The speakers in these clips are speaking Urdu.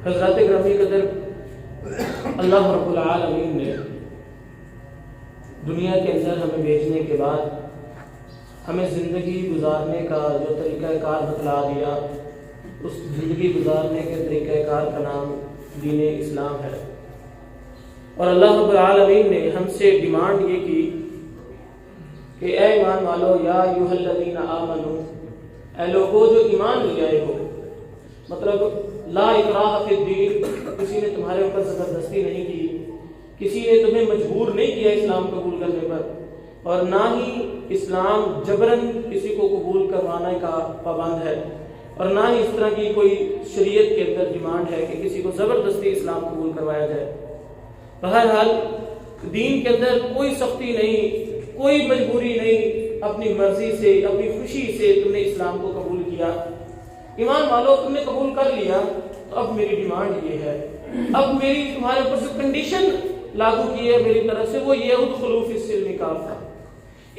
حضرات گرامی قدر، اللہ رب العالمین نے دنیا کے اندر ہمیں بھیجنے کے بعد ہمیں زندگی گزارنے کا جو طریقہ کار بتلا دیا، اس زندگی گزارنے کے طریقہ کار کا نام دین اسلام ہے۔ اور اللہ رب العالمین نے ہم سے ڈیمانڈ یہ کی کہ اے ایمان والو، یا ایھا الذین آمنو، اے لوگو جو ایمان لے آئے ہو، مطلب لا اکراہ فی الدین، کسی نے تمہارے اوپر زبردستی نہیں کی، کسی نے تمہیں مجبور نہیں کیا اسلام قبول کرنے پر، اور نہ ہی اسلام جبراً کسی کو قبول کروانے کا پابند ہے، اور نہ ہی اس طرح کی کوئی شریعت کے اندر ڈیمانڈ ہے کہ کسی کو زبردستی اسلام قبول کروایا جائے۔ بہرحال دین کے اندر کوئی سختی نہیں، کوئی مجبوری نہیں، اپنی مرضی سے، اپنی خوشی سے تم نے اسلام کو قبول کیا۔ ایمان والو، تم نے قبول کر لیا تو اب میری ڈیمانڈ یہ ہے، اب میری تمہارے اوپر جو کنڈیشن لاگو کی ہے میری طرف سے، وہ یہ ادخلوا فی السلم کافہ،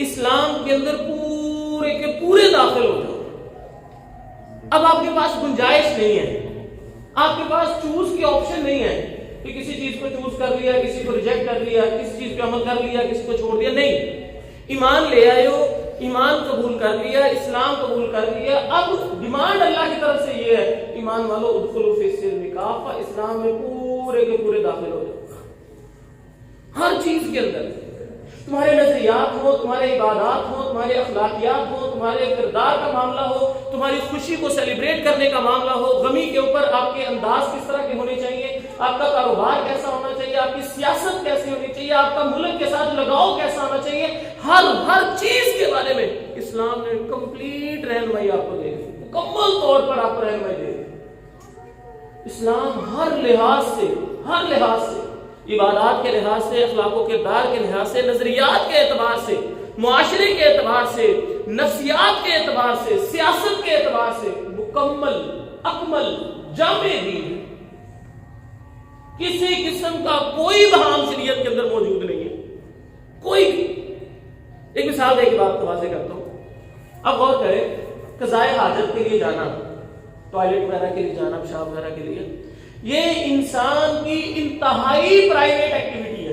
اسلام کے اندر پورے کے پورے داخل ہو جاؤ۔ اب آپ کے پاس گنجائش نہیں ہے، آپ کے پاس چوز کی آپشن نہیں ہے کہ کسی چیز کو چوز کر لیا، کسی کو ریجیکٹ کر لیا، کسی چیز پہ عمل کر لیا، کسی کو چھوڑ دیا، نہیں۔ ایمان لے آئے ہو، ایمان قبول کر لیا، اسلام قبول کر لیا، اب ڈیمانڈ اللہ کی طرف سے یہ ہے، ایمان والو ادخلوا فی السلم کافہ، اسلام میں پورے کے پورے داخل ہو جاؤ۔ ہر چیز کے اندر تمہارے نظریات ہو، تمہارے عبادات ہو، تمہارے اخلاقیات ہو، تمہارے کردار کا معاملہ ہو، تمہاری خوشی کو سیلیبریٹ کرنے کا معاملہ ہو، غمی کے اوپر آپ کے انداز کس طرح کے ہونے چاہیے، آپ کا کاروبار کیسا ہونا چاہیے، آپ کی سیاست کیسی ہونی چاہیے، آپ کا ملک کے ساتھ لگاؤ کیسا ہونا چاہیے، ہر چیز کے بارے میں اسلام نے کمپلیٹ رہنمائی آپ کو دے دی، مکمل طور پر آپ کو رہنمائی دے دی۔ اسلام ہر لحاظ سے عبادات کے لحاظ سے، اخلاق و کردار کے لحاظ سے، نظریات کے اعتبار سے، معاشرے کے اعتبار سے، نفسیات کے اعتبار سے، سیاست کے اعتبار سے مکمل، اکمل، جامع دین، کسی قسم کا کوئی بہام شریعت کے اندر موجود نہیں ہے، کوئی بھی۔ ایک مثال دے کے بات کو واضح کرتا ہوں۔ اب غور کریں، قضائے حاجت کے لیے جانا، ٹوائلٹ وغیرہ کے لیے جانا، پیشاب وغیرہ کے لیے، یہ انسان کی انتہائی پرائیویٹ ایکٹیویٹی ہے،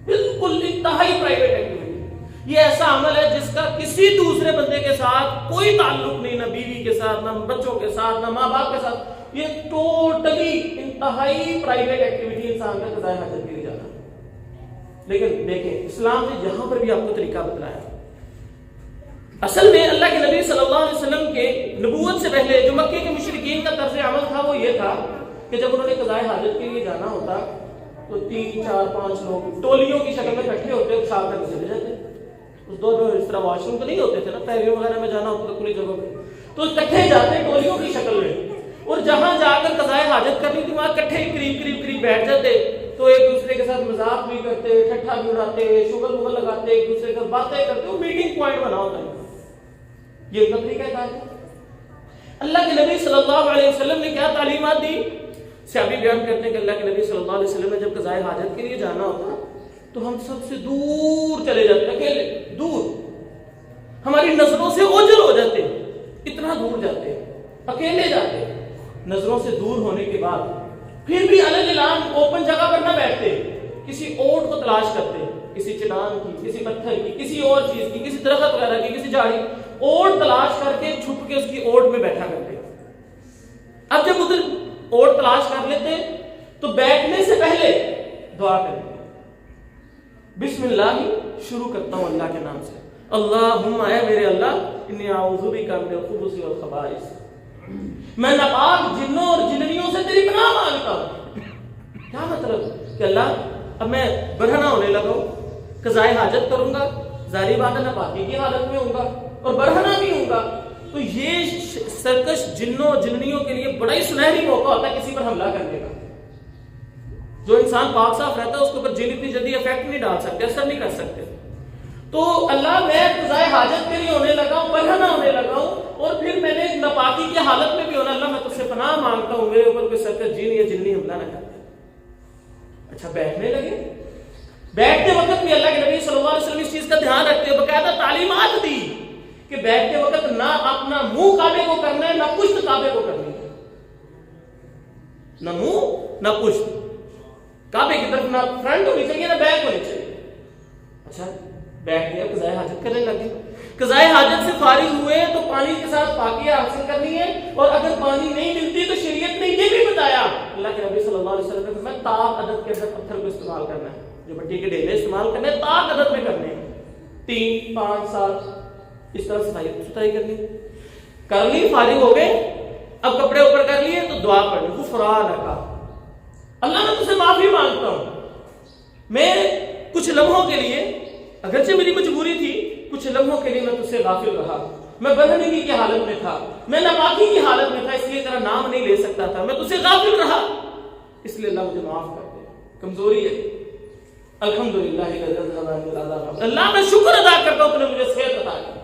بالکل انتہائی پرائیویٹ ایکٹیویٹی۔ یہ ایسا عمل ہے جس کا کسی دوسرے بندے کے ساتھ کوئی تعلق نہیں، نہ بیوی کے ساتھ، نہ بچوں کے ساتھ، نہ ماں باپ کے ساتھ، یہ ٹوٹلی انتہائی پرائیویٹ ایکٹیویٹی انسان کا قضائے حاجت کے لیے جانا۔ لیکن دیکھیں، اسلام نے جہاں پر بھی آپ کو طریقہ بتلایا، اصل میں اللہ کے نبی صلی اللہ علیہ وسلم کے نبوت سے پہلے جو مکے کے مشرکین کا طرز عمل تھا وہ یہ تھا کہ جب انہوں نے قضائے حاجت کے لیے جانا ہوتا تو 3 4 5 لوگ ٹولیوں کی شکل میں اکٹھے ہوتے، پیشاب کر کے چلے جاتے۔ اس دور میں اس طرح واش روم تو نہیں ہوتے تھے نا، پہلیوں وغیرہ میں جانا ہوتا تھا کھلی جگہوں پہ، تو اکٹھے جاتے ٹولیوں کی شکل میں، اور جہاں جا کر قضائے حاجت کرنی تھی وہاں اکٹھے قریب بیٹھ جاتے، تو ایک دوسرے کے ساتھ مذاق بھی کرتے، ٹھٹھا بھی اڑاتے، شغل مغل لگاتے، ایک دوسرے کے ساتھ باتیں کرتے، وہ میٹنگ پوائنٹ بنا ہوتا ہے۔ یہ ان کا طریقہ کار ہے۔ اللہ کے نبی صلی اللہ علیہ وسلم نے کیا تعلیمات دی؟ صحابی بیان کرتے ہیں کہ اللہ کے نبی صلی اللہ علیہ وسلم نے جب قضائے حاجت کے لیے جانا ہوتا تو ہم سب سے دور چلے جاتے، اکیلے دور، ہماری نظروں سے اوجھل ہو جاتے، اتنا دور جاتے، اکیلے جاتے۔ نظروں سے دور ہونے کے بعد پھر بھی الگ اعلان اوپن جگہ پر نہ بیٹھتے، کسی اوٹ کو تلاش کرتے، کسی چٹان کی، کسی پتھر کی، کسی اور چیز کی، کسی درخت وغیرہ کی، کسی جھاڑی، اوٹ تلاش کر کے چھپ کے اس کی اوٹ میں بیٹھا کرتے۔ اب جب ادھر اوٹ تلاش کر لیتے تو بیٹھنے سے پہلے دعا کرتے، بسم اللہ شروع کرتا ہوں اللہ کے نام سے، اللہم، اے میرے اللہ، انی اعوذ بک من الخبث والخبائث، میں ناپاک جنوں اور جننیوں سے تیری پناہ مانگتا ہوں۔ کیا مطلب کہ اللہ اب میں برہنہ ہونے لگا ہوں، قضائے حاجت کروں گا، ظاہری بات ہے ناپاکی کی حالت میں ہوں گا اور برہنہ بھی ہوں گا، تو یہ سرکش جنوں جننیوں کے لیے بڑا ہی سنہری موقع ہوتا ہے کسی پر حملہ کرنے کا۔ جو انسان پاک صاف رہتا ہے اس کے اوپر جن اتنی جلدی افیکٹ نہیں ڈال سکتے، اثر نہیں کر سکتے۔ تو اللہ میں قضائے حاجت کے لیے ہونے لگا ہوں، برہنہ ہونے لگا ہوں، اور پھر میں نے ناپاکی کی حالت میں بھی ہونا، اللہ میں تجھ سے پناہ مانگتا ہوں میرے اوپر کوئی سرکش جن یا جنی حملہ نہ کرے۔ اچھا، بیٹھنے لگے، بیٹھتے وقت بھی اللہ کے نبی صلی اللہ علیہ وسلم اس چیز کا دھیان رکھتے ہوئے باقاعدہ تعلیمات دی کہ بیٹھتے وقت نہ اپنا منہ کعبے کو کرنا ہے، نہ پشت کعبے کو کرنی ہے۔ نہ منہ نہ پشت، کعبے کی طرف نہ فرنٹ ہونی چاہیے نہ بیک ہونی چاہیے. اچھا بیٹھ گیا، قضائے حاجت کرنے لگے. قضائے حاجت سے فارغ ہوئے تو پانی کے ساتھ پاکیہ حاصل کرنی ہے، اور اگر پانی نہیں ملتی تو شریعت نے یہ بھی بتایا، اللہ کے نبی صلی اللہ علیہ وسلم نے فرمایا طاق عدد کے اندر پتھر کو استعمال کرنا ہے، جو مٹی کے ڈھیلے استعمال کرنے طاق عدد میں کرنے ہیں، 3 5 7 اس طرح صفائی کرنی. کر لی، فارغ ہو گئے، اب کپڑے اوپر کر لیے تو دعا پڑھ لی، غفرانک، اللہ میں تجھ سے معافی مانگتا ہوں، میں کچھ لمحوں کے لیے، اگرچہ میری مجبوری تھی، کچھ لمحوں کے لیے میں تجھ سے غافل رہا، میں بدنگی کی حالت میں تھا، میں ناپاکی کی حالت میں تھا، اس لیے تیرا نام نہیں لے سکتا تھا، میں تجھ سے غافل رہا، اس لیے اللہ مجھے معاف کر دے. کمزوری ہے، الحمدللہ اللہ میں شکر ادا کرتا ہوں تو نے مجھے صحت عطا کی.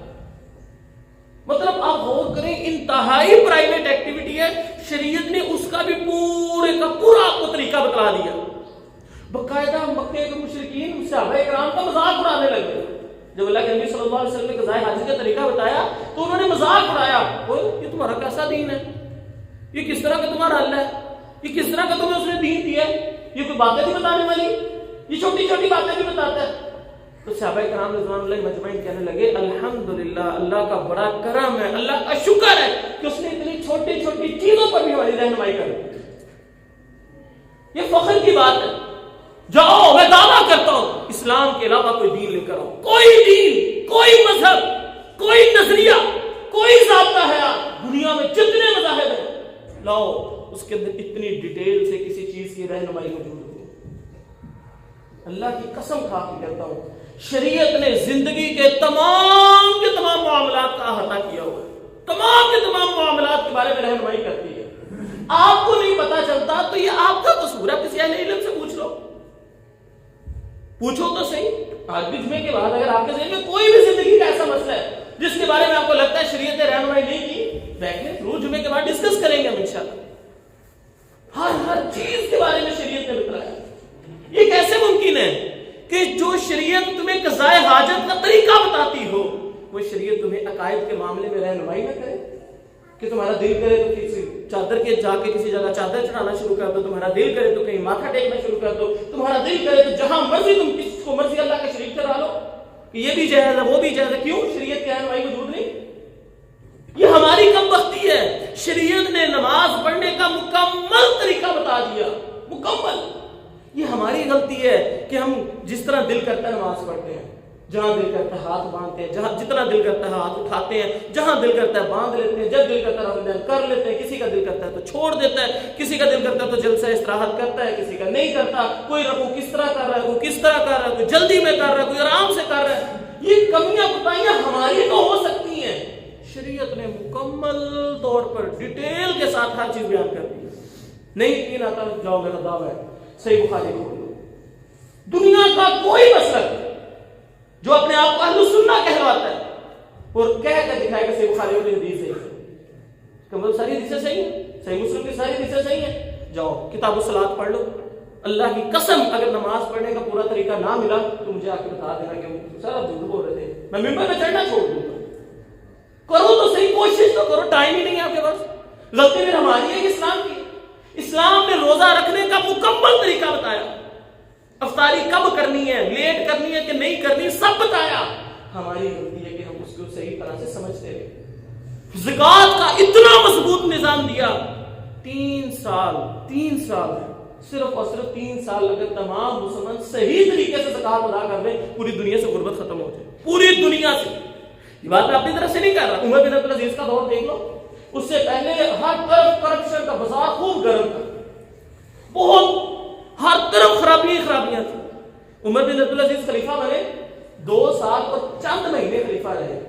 مطلب آپ غور کریں، انتہائی پرائیویٹ ایکٹیویٹی ہے، شریعت نے اس کا بھی پورے کا پورا آپ کو طریقہ بتلا دیا. باقاعدہ مکے کے مشرکین صحابہ کرام کا مذاق اڑانے لگے. جب اللہ کے نبی صلی اللہ علیہ وسلم نے قضائے حاجت کا طریقہ بتایا تو انہوں نے مذاق اڑایا، یہ تمہارا کیسا دین ہے، یہ کس طرح کا تمہارا اللہ ہے، یہ کس طرح کا تمہیں اس نے دین دیا ہے، یہ کوئی باتیں نہیں بتانے والی، یہ چھوٹی چھوٹی باتیں بھی بتاتا ہے. تو صحابہ کرام رضوان اللہ مجمعین کہنے لگے الحمدللہ، اللہ کا بڑا کرم ہے، اللہ کا شکر ہے کہ اس نے اتنی چھوٹی چھوٹی چیزوں پر بھی ہماری رہنمائی کر دی. یہ فخر کی بات ہے. جاؤ، میں دعویٰ کرتا ہوں اسلام کے علاوہ کوئی دین لے کر آؤ، کوئی دین، کوئی مذہب، کوئی نظریہ، کوئی ضابطہ حیات، دنیا میں جتنے مذاہب ہیں لاؤ، اس کے اندر اتنی ڈیٹیل سے کسی چیز کی رہنمائی موجود ہو. اللہ کی قسم کھا کے کہتا ہوں، شریعت نے زندگی کے تمام معاملات کا احاطہ کیا ہوا ہے، تمام کے تمام معاملات کے بارے میں رہنمائی کرتی ہے. آپ کو نہیں پتا چلتا تو یہ آپ کا قصور ہے، کسی اہل علم سے پوچھ لو، پوچھو تو صحیح. آج بھی جمعے کے بعد اگر آپ کے ذہن میں کوئی بھی زندگی کا ایسا مسئلہ ہے جس کے بارے میں آپ کو لگتا ہے شریعت نے رہنمائی نہیں کی، بیٹھیں ضرور، جمعے کے بعد ڈسکس کریں گے ہم انشاءاللہ. ہر چیز کے بارے میں شریعت نے بتایا. یہ کیسے ممکن ہے کہ جو شریعت تمہیں قضائے حاجت کا طریقہ بتاتی ہو، وہ شریعت تمہیں عقائد کے معاملے میں رہنمائی نہ کرے؟ کہ تمہارا دل کرے تو کسی چادر کے جا کے کسی جگہ چادر چڑھانا شروع کر دو، تمہارا دل کرے تو کہیں ماتھا ٹیکنا شروع کر دو، تمہارا دل کرے تو جہاں مرضی تم کس کو مرضی اللہ کا شریک کرا لو، کہ یہ بھی جائز ہے وہ بھی جائز ہے. کیوں؟ شریعت کی رہنمائی موجود نہیں. یہ ہماری کم بختی ہے. شریعت نے نماز پڑھنے کا مکمل طریقہ بتا دیا، مکمل. یہ ہماری غلطی ہے کہ ہم جس طرح دل کرتا ہے نماز پڑھتے ہیں، جہاں دل کرتا ہے ہاتھ باندھتے ہیں، جہاں جتنا دل کرتا ہے ہاتھ اٹھاتے ہیں، جہاں دل کرتا ہے باندھ لیتے ہیں، جب دل کرتا ہے رمضان کر لیتے ہیں، کسی کا دل کرتا ہے تو چھوڑ دیتا ہے، کسی کا دل کرتا ہے تو جلسہ استراحت کرتا ہے، کسی کا نہیں کرتا. کوئی رکوع کس طرح کر رہا ہے، کوئی کس طرح کر رہا ہے، کوئی جلدی میں کر رہا ہے، کوئی آرام سے کر رہا ہے. یہ کمیاں کوتاہیاں ہماری تو ہو سکتی ہیں، شریعت نے مکمل طور پر ڈیٹیل کے ساتھ ہر چیز بیان کر دی. نہیں یقین آتا جاؤ، میرا دعویٰ ہے صحیح بخاری کھول لو. دنیا کا کوئی مسلک جو اپنے آپ کو اہل سنہ کہلواتا ہے اور کہہ کر دکھائے کہ صحیح بخاری کی حدیث ہے، کہ مطلب ساری حدیثیں صحیح ہیں، صحیح مسلم کی ساری حدیثیں صحیح ہیں، جاؤ کتاب الصلاۃ پڑھ لو. اللہ کی قسم اگر نماز پڑھنے کا پورا طریقہ نہ ملا تو مجھے آ کے بتا دینا کہ سر آپ جھوٹ بول رہے تھے، میں ممبر میں چڑھنا چھوڑ دوں گا. کرو تو صحیح، کوشش تو کرو، ٹائم ہی نہیں ہے آپ کے پاس. غلطی پھر ہماری ہے کہ اسلام کی. اسلام نے روزہ رکھنے کا مکمل طریقہ بتایا، افطاری کب کرنی ہے، لیٹ کرنی ہے کہ نہیں کرنی، سب بتایا. ہماری غلطی ہے کہ ہم اس کو صحیح طرح سے سمجھتے رہے. زکوٰۃ کا اتنا مضبوط نظام دیا، 3 سال صرف اور صرف 3 سال اگر تمام مسلمان صحیح طریقے سے زکوٰۃ ادا کر دیں، پوری دنیا سے غربت ختم ہو جائے، پوری دنیا سے. یہ بات میں اپنی طرف سے نہیں کر رہا. عمر بن عبد العزیز کا دور دیکھ لو، اس سے پہلے ہر طرف کرپشن کا بازار خوب گرم تھا، بہت ہر طرف خرابیاں تھیں. عمر بن عبد العزیز خلیفہ بنے، 2 سال اور چند مہینے خلیفہ رہے.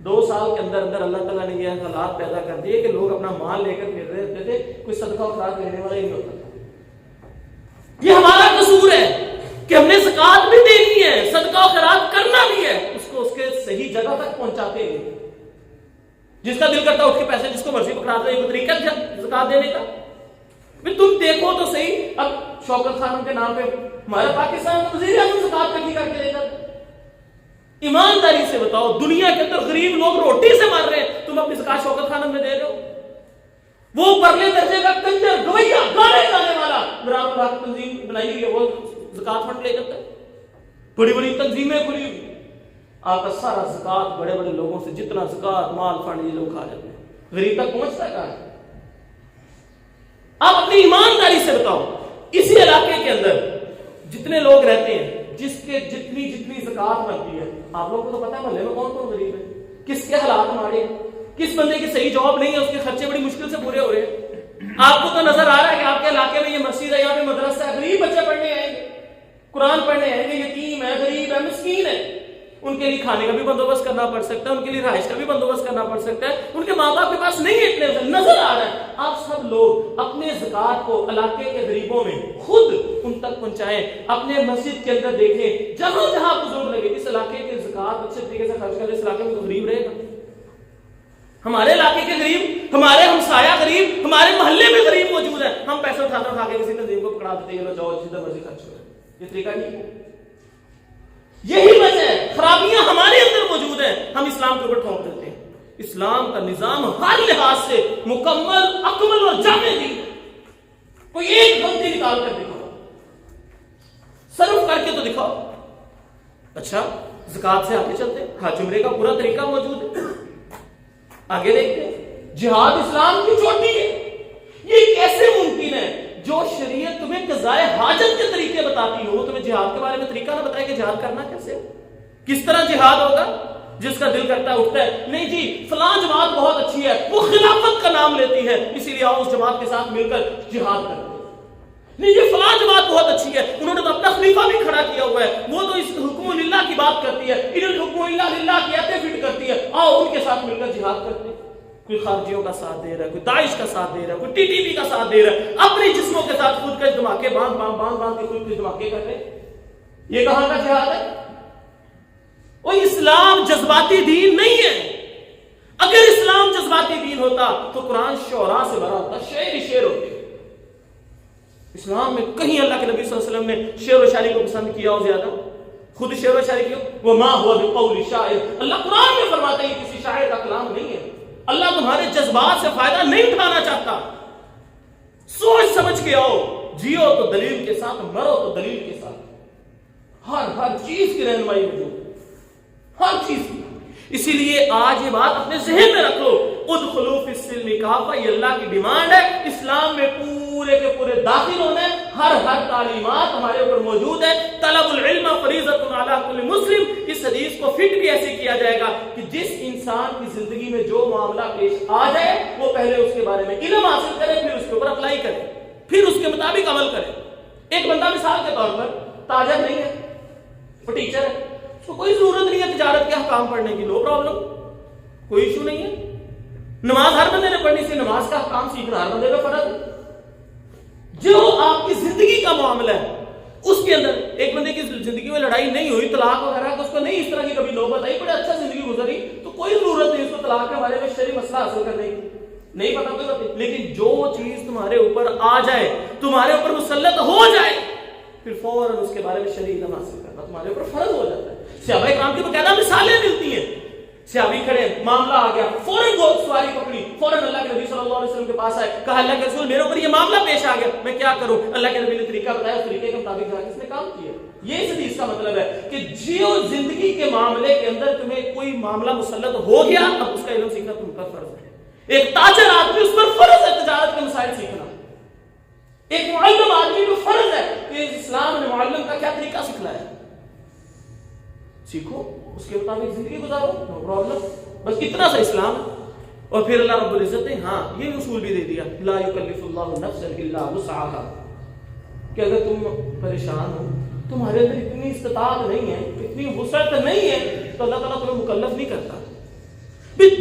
2 سال کے اندر اللہ تعالیٰ نے یہ حالات پیدا کر دیے کہ لوگ اپنا مال لے کر پھر رہے ہوتے تھے، کوئی صدقہ و خیرات لینے والا ہی نہیں ہوتا تھا. یہ ہمارا قصور ہے کہ ہم نے زکوٰۃ بھی دینی ہے، صدقہ و خیرات کرنا بھی ہے، اس کو اس کے صحیح جگہ تک پہنچاتے ہیں. جس کا دل کرتا اٹھ کے پیسے جس کو مرضی پکڑاتے ہیں، یہ طریقہ زکوٰۃ دینے کا. تم دیکھو تو صحیح، اب شوکت خانم کے نام پہ ہمارا پاکستان میں وزیر اعظم زکوٰۃ اکٹھی کر کے لے جاتا ہے. ایمانداری سے بتاؤ، دنیا کے اندر غریب لوگ روٹی سے مر رہے ہیں، تم اپنی زکوٰۃ شوکت خانم میں دے رہے ہو. وہ پرلے درجے کا کنجر گویا گانے کی تنظیم بنائی ہوئی ہے وہ زکات فنڈ لے جاتا ہے. بڑی بڑی تنظیمیں کھلی ہوئی, آپ کا سارا زکات بڑے بڑے لوگوں سے جتنا زکات مال فنڈ یہ لوگ کھا جاتے ہیں, غریب تک پہنچتا ہے کہاں؟ آپ اپنی ایمانداری سے بتاؤ, اسی علاقے کے اندر جتنے لوگ رہتے ہیں, جس کے جتنی زکات بنتی ہے, آپ لوگوں کو تو پتا ہے محلے میں کون کون غریب ہے, کس کے حالات ہمارے ہیں, کس بندے کی صحیح جاب نہیں ہے, اس کے خرچے بڑی مشکل سے پورے ہو رہے ہیں. آپ کو تو نظر آ رہا ہے کہ آپ کے علاقے میں یہ مسجد ہے, یہاں پہ مدرسہ ہے, غریب بچے پڑھنے آئیں گے, قرآن پڑھنے آئیں گے, یتیم ہے, غریب ہے, مسکین ہے, ان کے لیے کھانے کا بھی بندوبست کرنا پڑ سکتا ہے, ان کے لیے رہائش کا بھی بندوبست کرنا پڑ سکتا ہے, ان کے ماں باپ کے پاس نہیں ہے اتنے, نظر آ رہا ہے. آپ سب لوگ اپنے زکات کو علاقے کے غریبوں میں خود ان تک پہنچائیں, اپنے مسجد کے اندر دیکھیں, جہاں جہاں آپ کو ضرورت لگے اس علاقے کے زکات اچھے طریقے سے خرچ کریں, اس علاقے میں تو غریب رہے گا. ہمارے علاقے کے غریب, ہمارے ہمسایہ غریب, ہمارے محلے میں غریب موجود ہیں, ہم پیسے اٹھا کے کسی تنظیم کو پکڑا دیتے ہیں, جاؤ جدھر مرضی خرچ کرو. یہ طریقہ نہیں ہے. یہی وجہ ہے, خرابیاں ہمارے اندر موجود ہیں, ہم اسلام کے اوپر ٹھونک دیتے ہیں. اسلام کا نظام ہر لحاظ سے مکمل, اکمل اور جامع دین ہے. کوئی ایک غلطی نکال کر دکھاؤ, صرف کر کے تو دکھاؤ. اچھا, زکات سے آگے چلتے ہیں, حج عمرے کا پورا طریقہ موجود ہے. آگے دیکھتے ہیں, جہاد اسلام کی چوٹی ہے. یہ کیسے ممکن ہے جو شریعت تمہیں قضائے حاجت کے طریقے بتاتی ہو, وہ تمہیں جہاد کے بارے میں طریقہ نہ بتائے کہ جہاد کرنا کیسے, کس طرح جہاد ہوگا. جس کا دل کرتا ہے اٹھتا ہے, نہیں جی فلاں جماعت بہت اچھی ہے, وہ خلافت کا نام لیتی ہے, اسی لیے آؤ اس جماعت کے ساتھ مل کر جہاد کرتے ہیں. نہیں جی فلاں جماعت بہت اچھی ہے, انہوں نے تو اپنا خلیفہ بھی کھڑا کیا ہوا ہے, وہ تو اس حکم للہ کی بات کرتی ہے, انہوں نے حکم للہ کی آیتیں فٹ کرتی ہے, آؤ ان کے ساتھ مل کر جہاد کرتے ہیں. کوئی خارجیوں کا ساتھ دے رہا ہے, کوئی داعش کا ساتھ دے رہا ہے, کوئی ٹی ٹی پی کا ساتھ دے رہا ہے, اپنے جسموں کے ساتھ خود کے دھماکے باندھ کے خود کے دھماکے کر رہے ہیں. یہ کہاں کا جہاد ہے؟ وہ اسلام جذباتی دین نہیں ہے. اگر اسلام جذباتی دین ہوتا تو قرآن شعراء سے بھرا ہوتا, شعر ہی شعر ہوتے. اسلام میں کہیں اللہ کے نبی صلی اللہ علیہ وسلم نے شعر و شاعری کو پسند کیا ہو زیادہ, خود شعر و شاعری کیوں, وما هو بقول شاعر. اللہ قرآن میں فرماتا ہے یہ کسی شاعر کا کلام نہیں ہے. اللہ تمہارے جذبات سے فائدہ نہیں اٹھانا چاہتا. سوچ سمجھ کے آؤ, جیو تو دلیل کے ساتھ, مرو تو دلیل کے ساتھ. ہر چیز کی رہنمائی موجود ہے, ہر چیز کی. اسی لیے آج یہ بات اپنے ذہن میں رکھو, ادخلوا فی السلم کافہ, یہ اللہ کی ڈیمانڈ ہے. اسلام میں پورے کے پورے داخل ہونا ہے. ہر تعلیمات ہمارے اوپر موجود ہے. طلب العلم فریضۃ علی کل مسلم. اس حدیث کو فٹ بھی ایسے کیا جائے گا کہ جس انسان کی زندگی میں جو معاملہ پیش آ جائے وہ پہلے اس کے بارے میں علم حاصل کرے, پھر اس کے اوپر اپلائی کرے, پھر اس کے مطابق عمل کرے. ایک بندہ مثال کے طور پر تاجر نہیں ہے, وہ ٹیچر ہے, اس کو کوئی ضرورت نہیں ہے تجارت کے احکام پڑھنے کی, نو پرابلم, کوئی ایشو نہیں ہے. نماز ہر بندے نے پڑھنی, سے نماز کا احکام سیکھنا ہر بندے کا فرض ہے. جو آپ کی زندگی کا معاملہ ہے اس کے اندر, ایک بندے کی زندگی میں لڑائی نہیں ہوئی, طلاق وغیرہ, تو اس کو نہیں اس طرح کی کبھی نوبت آئی, بڑے اچھا زندگی گزری, تو کوئی ضرورت نہیں اس کو طلاق کے بارے میں شرعی مسئلہ حاصل کرنے کی, نہیں پتا کوئی بات نہیں. لیکن جو چیز تمہارے اوپر آ جائے, تمہارے اوپر مسلط ہو جائے, پھر فوراً اس کے بارے میں شرعی علم حاصل کرنا تمہارے اوپر فرض ہو جاتا ہے. صحابہ کرام کی باقاعدہ مثالیں ملتی ہیں. صحابی کھڑے, معاملہ آ گیا, فوراً سواری پکڑی, فوراً اللہ کے نبی صلی اللہ علیہ وسلم کے پاس آئے, کہا اللہ کے رسول میرے اوپر یہ معاملہ پیش آ گیا, میں کیا کروں؟ اللہ کے نبی نے طریقہ بتایا, اس طریقے کے مطابق جا کے اس نے کام کیا. یہ اس حدیث کا مطلب ہے کہ جیو زندگی کے معاملے کے اندر تمہیں کوئی معاملہ مسلط ہو گیا, اب اس کا علم سیکھنا تم پر فرض ہے. ایک تاجر آدمی اس پر فرض ہے تجارت کے مسائل سیکھنا. ایک معلم آدمی کو فرض ہے کہ اسلام نے معلم کا کیا طریقہ سکھلایا, سیکھو, اس کے مطابق زندگی گزارو, نو پرابلم. بس اتنا سا اسلام. اور پھر اللہ رب العزت نے یہ اصول بھی دے دیا, لا یکلف اللہ نفسا الا وسعها, کہ اگر تم پریشان ہو, تمہارے اندر اتنی استطاعت نہیں ہے, اتنی وسعت نہیں ہے, تو اللہ تعالیٰ تمہیں مکلف نہیں کرتا.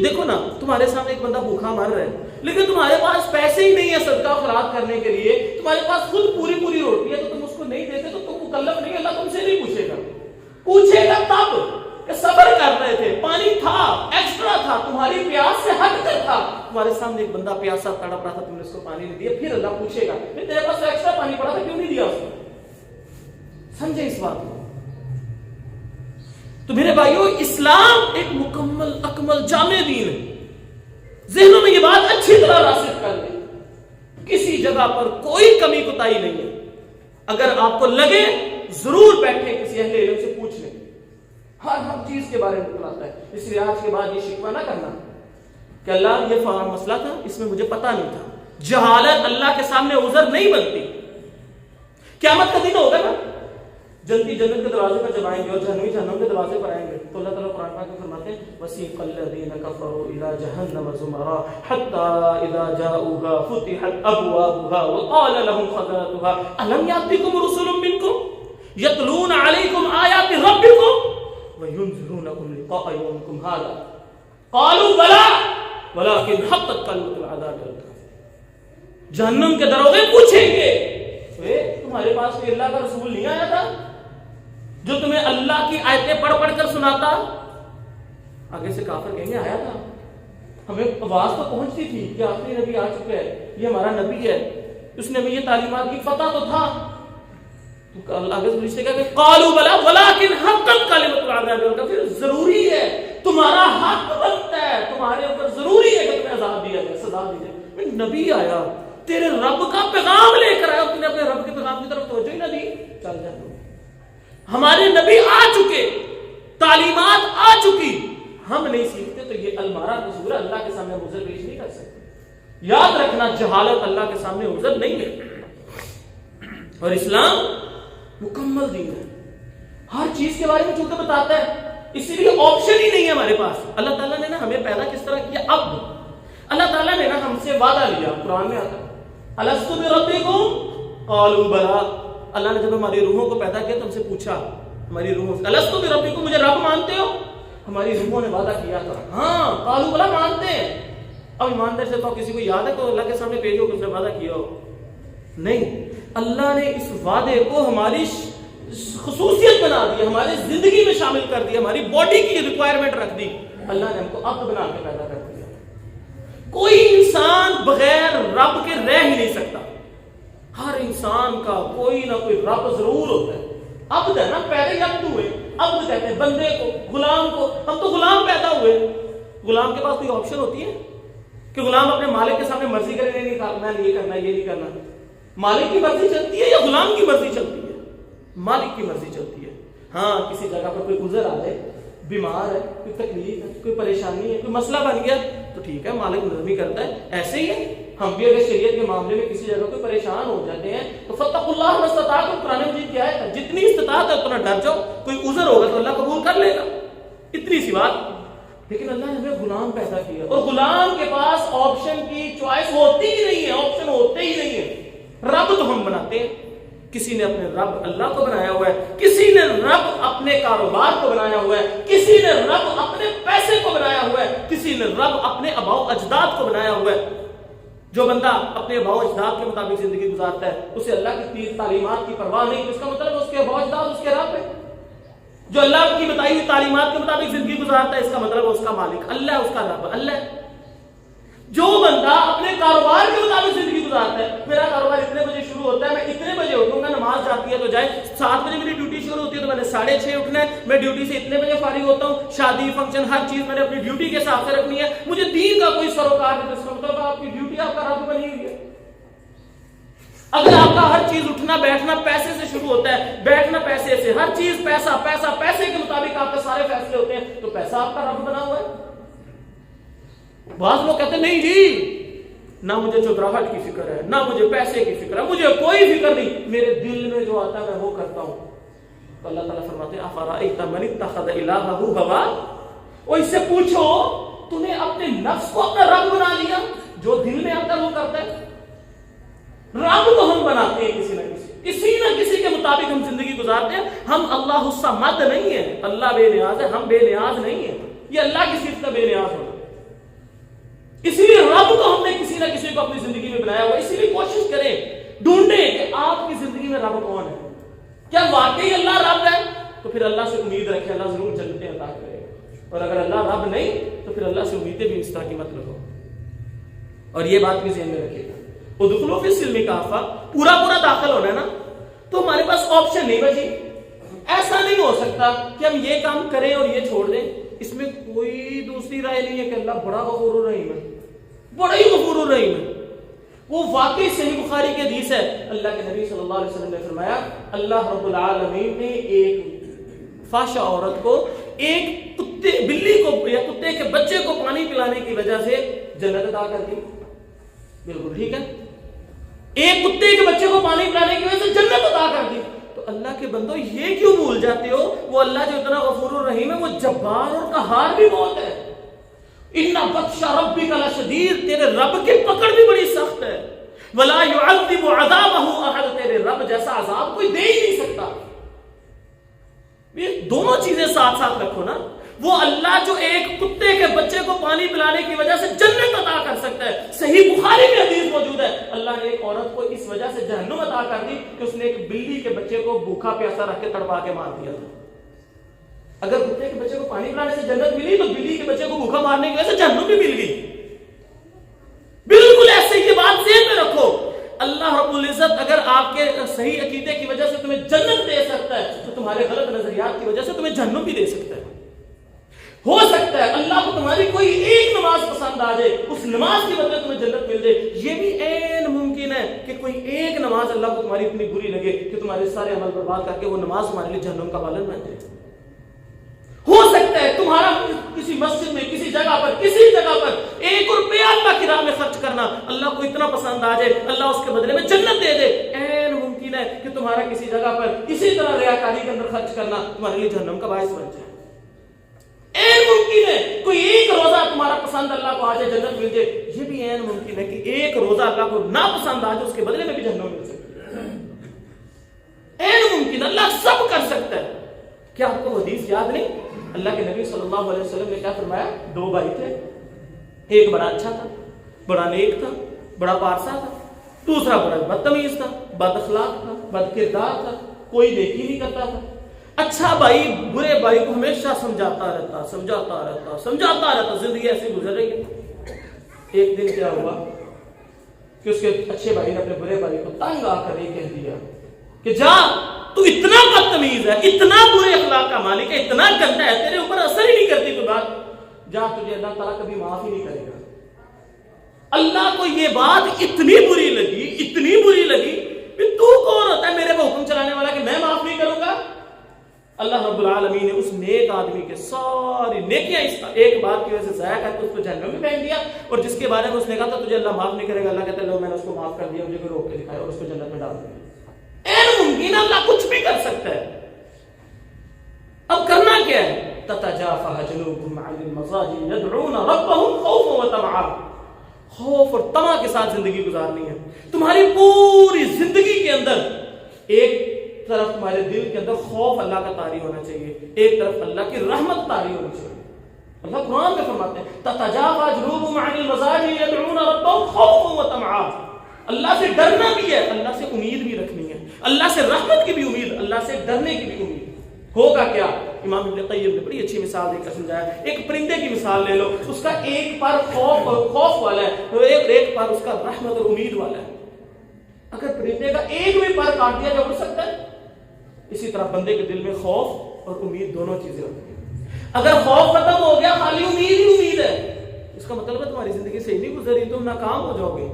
دیکھو نا, تمہارے سامنے ایک بندہ بھوکا مر رہا ہے, لیکن تمہارے پاس پیسے ہی نہیں ہے صدقہ خیرات کرنے کے لیے, تمہارے پاس خود پوری روٹی ہے, تو تم اس کو نہیں دیتے تو تم مکلف نہیں. اللہ تم سے نہیں پوچھے گا تب کہ صبر کر رہے تھے, پانی تھا, ایکسٹرا تھا, تمہاری پیاس سے ہٹ کر تھا, تمہارے سامنے ایک بندہ پیاسا تڑپ رہا تھا, تم نے اس کو پانی نہیں دیا, پھر اللہ پوچھے گا تیرے پاس ایکسٹرا پانی پڑا تھا, کیوں نہیں دیا اس کو؟ سمجھے اس بات کو؟ تو میرے بھائیو, اسلام ایک مکمل اکمل جامع دین ہے. ذہنوں میں یہ بات اچھی طرح راسخ کر لیں, کسی جگہ پر کوئی کمی کوتاہی نہیں ہے. اگر آپ کو لگے ضرور بیٹھیں کسی اہل علم سے پوچھ لیں، ہر چیز کے بارے میں بتاتا ہے. اس لیے آج کے بعد یہ شکوہ نہ کرنا کہ اللہ یہ فلاں مسئلہ تھا، اس میں مجھے پتا نہیں تھا. جہالت اللہ کے سامنے عذر نہیں بنتی. قیامت کا دن ہوگا نا، جنتی جنت کے دروازے پر جب آئیں گے اور جہنمی جہنم کے دروازے پر آئیں گے تو اللہ تعالیٰ قرآن پاک میں فرماتے ہیں وَسِيقَ الَّذِينَ كَفَرُوا إِلَى جَهَنَّمَ زُمَرًا حَتَّى إِذَا جَاءُوهَا فُتِحَتْ أَبْوَابُهَا وَقَالَ لَهُمْ خَزَنَتُهَا أَلَمْ يَأْتِكُمْ رُسُلٌ مِّنكُمْ يَتْلُونَ عَلَيْكُمْ آيَاتِ رَبِّكُمْ وَيُنذِرُونَكُمْ لِقَاءَ يَوْمِكُمْ هَذَا قَالُوا بَلَىٰ وَلَٰكِنْ حَقَّتْ كَلِمَةُ الْعَذَابِ عَلَى الْكَافِرِينَ. جہنم کے دروازے پوچھیں گے تمہارے پاس کوئی اللہ کا رسول نہیں آیا تھا جو تمہیں اللہ کی آیتیں پڑھ پڑھ کر سناتا؟ آگے سے کافر کہیں گے آیا تھا، ہمیں آواز تو پہنچتی تھی کہ آخری نبی آ چکا ہے، یہ ہمارا نبی ہے، اس نے ہمیں یہ تعلیمات کی، پتہ تو تھا. آگے سے پوچھتے کہ قالوا بلا ولکن حقت کلمۃ العذاب پھر ضروری ہے، تمہارا حق بنتا ہے، تمہارے اوپر ضروری ہے کہ تمہیں عذاب دیا جائے، سزا دی جائے. نبی آیا تیرے رب کا پیغام لے کر آیا، تم نے اپنے رب کے پیغام کی طرف توجہ ہی نہ دی، چل جا. ہمارے نبی آ چکے، تعلیمات آ چکی، ہم نہیں سیکھتے تو یہ ہمارا قصور ہے، اللہ کے سامنے ہم عذر پیش نہیں کر سکتے. یاد رکھنا جہالت اللہ کے سامنے عذر نہیں ہے، اور اسلام مکمل دین ہے، ہر چیز کے بارے میں چونکہ بتاتا ہے، اسی لیے آپشن ہی نہیں ہے ہمارے پاس. اللہ تعالیٰ نے نا ہمیں پیدا کس طرح کیا؟ اب اللہ تعالیٰ نے نا ہم سے وعدہ لیا، قرآن میں آتا ہے الست بربکم قالوا بلی. اللہ نے جب ہماری روحوں کو پیدا کیا تو ہم سے پوچھا، ہماری روحوں سے الست بربکم مجھے رب مانتے ہو؟ ہماری روحوں نے وعدہ کیا تھا ہاں قالوا بلی مانتے ہیں. اب ایماندار سے تو کسی کو یاد ہے کہ اللہ کے سامنے پیش ہو کہ اس نے وعدہ کیا ہو؟ نہیں. اللہ نے اس وعدے کو ہماری خصوصیت بنا دی، ہماری زندگی میں شامل کر دیا، ہماری باڈی کی ریکوائرمنٹ رکھ دی. اللہ نے ہم کو عبد بنا کے پیدا کر دیا. کوئی انسان بغیر رب کے رہ ہی نہیں سکتا. ہر انسان کا کوئی نہ کوئی رب ضرور ہوتا ہے. عبد ہے نا، پیدا ہی عبد ہوئے. عبد کہتے ہیں بندے کو، غلام کو. ہم تو غلام پیدا ہوئے. غلام کے پاس کوئی آپشن ہوتی ہے کہ غلام اپنے مالک کے سامنے مرضی کرے، نہیں کرنا، یہ کرنا، یہ نہیں کرنا؟ مالک کی مرضی چلتی ہے یا غلام کی مرضی چلتی ہے؟ مالک کی مرضی چلتی ہے. ہاں کسی جگہ پر کوئی گزر آ جائے، بیمار ہے، کوئی تکلیف ہے، کوئی پریشانی ہے، کوئی مسئلہ بن گیا تو ٹھیک ہے، مالک نرمی کرتا ہے. ایسے ہی ہے ہم بھی اگر شریعت کے معاملے میں کسی جگہ کوئی پریشان ہو جاتے ہیں تو فاتقوا اللہ ما استطعتم. قرآن مجید کیا ہے؟ جتنی استطاعت ہے اتنا ڈر جاؤ. کوئی عذر ہوگا تو اللہ قبول کر لے گا، اتنی سی بات. لیکن اللہ نے ہمیں غلام پیدا کیا اور غلام کے پاس آپشن کی چوائس ہوتی ہی نہیں ہے، آپشن ہوتے ہی نہیں ہے. رب تو ہم بناتے ہیں. کسی نے اپنے رب اللہ کو بنایا ہوا ہے، کسی نے رب اپنے کاروبار کو بنایا ہوا ہے، کسی نے رب اپنے پیسے کو بنایا ہوا ہے، کسی نے رب اپنے آباء و اجداد کو بنایا ہوا ہے. جو بندہ اپنے آباء و اجداد کے مطابق زندگی گزارتا ہے اسے اللہ کی تعلیمات کی پرواہ نہیں، اس کا مطلب اس کے آباء و اجداد اس کے رب ہے. جو اللہ کی بتائی ہوئی تعلیمات کے مطابق زندگی گزارتا ہے اس کا مطلب اس کا مالک اللہ ہے، اس کا رب اللہ ہے. جو بندہ اپنے کاروبار کے مطابق زندگی گزارتا ہے، میرا کاروبار اتنے بجے شروع ہوتا ہے، میں اتنے بجے اٹھوں گا، نماز جاتی ہے تو جائے، 7 بجے میری ڈیوٹی شروع ہوتی ہے تو میں نے 6:30 اٹھنا ہے، میں ڈیوٹی سے اتنے بجے فارغ ہوتا ہوں، شادی فنکشن ہر چیز میں نے اپنی ڈیوٹی کے حساب سے رکھنی ہے، مجھے دین کا کوئی سروکار نہیں. اس کا مطلب آپ کی ڈیوٹی آپ کا رب بنی ہوئی ہے. اگر آپ کا ہر چیز اٹھنا بیٹھنا پیسے سے شروع ہوتا ہے، بیٹھنا پیسے سے، ہر چیز پیسہ پیسہ پیسے کے مطابق آپ کے سارے فیصلے ہوتے ہیں تو پیسہ آپ کا رب بنا ہوا ہے. بعض لوگ کہتے ہیں نہیں جی نہ مجھے چودراہٹ کی فکر ہے، نہ مجھے پیسے کی فکر ہے، مجھے کوئی فکر نہیں، میرے دل میں جو آتا ہے میں وہ کرتا ہوں. تو اللہ تعالیٰ فرماتے ہیں افرأیت من اتخذ الہہ ہوا. اور اس سے پوچھو تو نے اپنے نفس کو اپنا رب بنا لیا؟ جو دل میں آتا ہے وہ کرتا ہے. رب تو ہم بناتے ہیں کسی نہ کسی کے مطابق ہم زندگی گزارتے ہیں. ہم اللہ الصمد نہیں ہے، اللہ بے نیاز ہے، ہم بے نیاز نہیں ہیں. یہ اللہ کی صفت ہے بے نیاز ہونا. اسی لیے رب تو ہم نے کسی نہ کسی کو اپنی زندگی میں بنایا ہوا. اسی لیے کوشش کریں، ڈھونڈیں کہ آپ کی زندگی میں رب کون ہے. کیا واقعی اللہ رب ہے؟ تو پھر اللہ سے امید رکھیں، اللہ ضرور جنتیں عطا کرے گا. اور اگر اللہ رب نہیں تو پھر اللہ سے امیدیں بھی اس طرح کی مت رکھو. اور یہ بات بھی ذہن میں رکھیے گا، ادخلوا فی السلم کافہ، پورا داخل ہونا ہے نا تو ہمارے پاس آپشن نہیں بچی. ایسا نہیں ہو سکتا کہ ہم یہ کام کریں اور یہ چھوڑ دیں. اس میں کوئی دوسری رائے نہیں ہے کہ اللہ بڑا غفور الرحیم ہے، بڑا ہی غفور الرحیم ہے. وہ واقعی صحیح بخاری کی حدیث ہے. اللہ کے نبی صلی اللہ علیہ وسلم نے فرمایا اللہ رب العالمین نے ایک فحشہ عورت کو ایک بلی کو یا کتے کے بچے کو پانی پلانے کی وجہ سے جنت عطا کر دی. بالکل ٹھیک ہے, ایک کتے کے بچے کو پانی پلانے کی وجہ سے جنت عطا کر دی. تو اللہ کے بندو یہ کیوں بھول جاتے ہو, وہ اللہ جو اتنا غفور الرحیم ہے وہ جبار اور قہار بھی بہت ہے. ان بطش ربک لشدید, تیرے رب کی پکڑ بھی بڑی سخت ہے. ولا يعذب عذابه احد, تیرے رب جیسا عذاب کوئی دے ہی نہیں سکتا. یہ دونوں چیزیں ساتھ ساتھ رکھو نا. وہ اللہ جو ایک کتے کے بچے کو پانی پلانے کی وجہ سے جنت عطا کر سکتا ہے. صحیح بخاری میں حدیث موجود ہے اللہ نے ایک عورت کو اس وجہ سے جہنم عطا کر دی کہ اس نے ایک بلی کے بچے کو بھوکا پیاسا رکھ کے تڑپا کے مار دیا تھا. اگر کتے کے بچے کو پانی پلانے سے جنت ملی تو بلی کے بچے کو بھوکا مارنے کی وجہ سے جہنم بھی مل گئی. بالکل ایسے یہ بات ذہن میں رکھو. اللہ رب العزت اگر آپ کے صحیح عقیدے کی وجہ سے تمہیں جنت دے سکتا ہے تو تمہارے غلط نظریات کی وجہ سے تمہیں جہنم بھی دے سکتا ہے. ہو سکتا ہے اللہ کو تمہاری کوئی ایک نماز پسند آ جائے, اس نماز کی بدلے تمہیں جنت مل جائے. یہ بھی عین ممکن ہے کہ کوئی ایک نماز اللہ کو تمہاری اتنی بری لگے کہ تمہارے سارے عمل برباد کر کے وہ نماز تمہارے لیے جہنم کا بالن بن جائے. ہو سکتا ہے تمہارا کسی مسجد میں کسی جگہ پر 1 روپیہ اللہ کی راہ میں خرچ کرنا اللہ کو اتنا پسند آ جائے اللہ اس کے بدلے میں جنت دے دے. عین ممکن ہے کہ تمہارا کسی جگہ پر اسی طرح ریاکاری کے اندر خرچ کرنا تمہارے لیے جہنم کا باعث بن جائے. عین ممکن ہے کوئی ایک روزہ تمہارا پسند اللہ کو آ جائے جنت مل جائے. یہ بھی عین ممکن ہے کہ ایک روزہ اللہ کو ناپسند آ جائے اس کے بدلے میں بھی جہنم مل سکتی ہے. عین ممکن, اللہ سب کر سکتا ہے. کیا آپ کو حدیث یاد نہیں؟ اللہ کے نبی صلی اللہ علیہ وسلم نے کیا فرمایا, 2 بھائی تھے, ایک بڑا اچھا تھا, بڑا نیک تھا, بڑا پارسا تھا, دوسرا بڑا بدتمیز تھا, بد اخلاق تھا, بد کردار تھا, کوئی نیکی نہیں کرتا تھا. اچھا بھائی برے بھائی کو ہمیشہ سمجھاتا رہتا, زندگی ایسی گزر رہی ہے. ایک دن کیا ہوا کہ اس کے اچھے بھائی نے اپنے برے بھائی کو تنگ آ کر یہ کہہ دیا کہ جا, تو اتنا بدتمیز ہے, اتنا برے اخلاق کا مالک ہے, اتنا گندا ہے, تیرے اوپر اثر ہی نہیں کرتی کوئی بات, جا تجھے اللہ تعالیٰ کبھی معاف ہی نہیں کرے گا. اللہ کو یہ بات اتنی بری لگی کہ تو کون ہوتا ہے میرے کو حکم چلانے والا کہ میں معاف نہیں کروں گا. اللہ رب العالمین نے اس نیک آدمی کے ساری نیکیاں اس ایک بات کی وجہ سے ضائع کر کے اس کو جہنم میں پھینک دیا, اور جس کے بارے میں اس نے کہا تھا تجھے اللہ معاف نہیں کرے گا, اللہ کہتا ہے لو میں نے اس کو معاف کر دیا, مجھے کوئی روک کے دکھایا اور اس کو جنت میں ڈال دیا. ممکن اللہ کچھ بھی کر سکتا ہے. اب کرنا کیا ہے؟ تتجافى جنوبهم عن المضاجع يدعون ربهم خوفا وطمعا. خوف اور طمع کے ساتھ زندگی گزارنی ہے. تمہاری پوری زندگی کے اندر ایک طرف تمہارے دل کے اندر خوف اللہ کا طاری ہونا چاہیے, ایک طرف اللہ کی رحمت طاری ہونی چاہیے. اللہ قرآن میں فرماتے ہیں تتجافى جنوبهم عن المضاجع يدعون ربهم خوفا وطمعا. اللہ سے ڈرنا بھی ہے, اللہ سے امید بھی رکھنی ہے, اللہ سے رحمت کی بھی امید, اللہ سے ڈرنے کی بھی امید. ہوگا کیا؟ امام ابن قیم نے بڑی اچھی مثال دے کر سمجھایا. ایک پرندے کی مثال لے لو, اس کا ایک پر خوف والا ہے تو ایک پر اس کا رحمت اور امید والا ہے. اگر پرندے کا ایک بھی پر کاٹ دیا جا سکتا ہے, اسی طرح بندے کے دل میں خوف اور امید دونوں چیزیں ہوتی ہیں. اگر خوف ختم ہو گیا خالی امید ہی امید ہے, اس کا مطلب ہے تمہاری زندگی صحیح نہیں گزری, تم ناکام ہو جاؤ گے.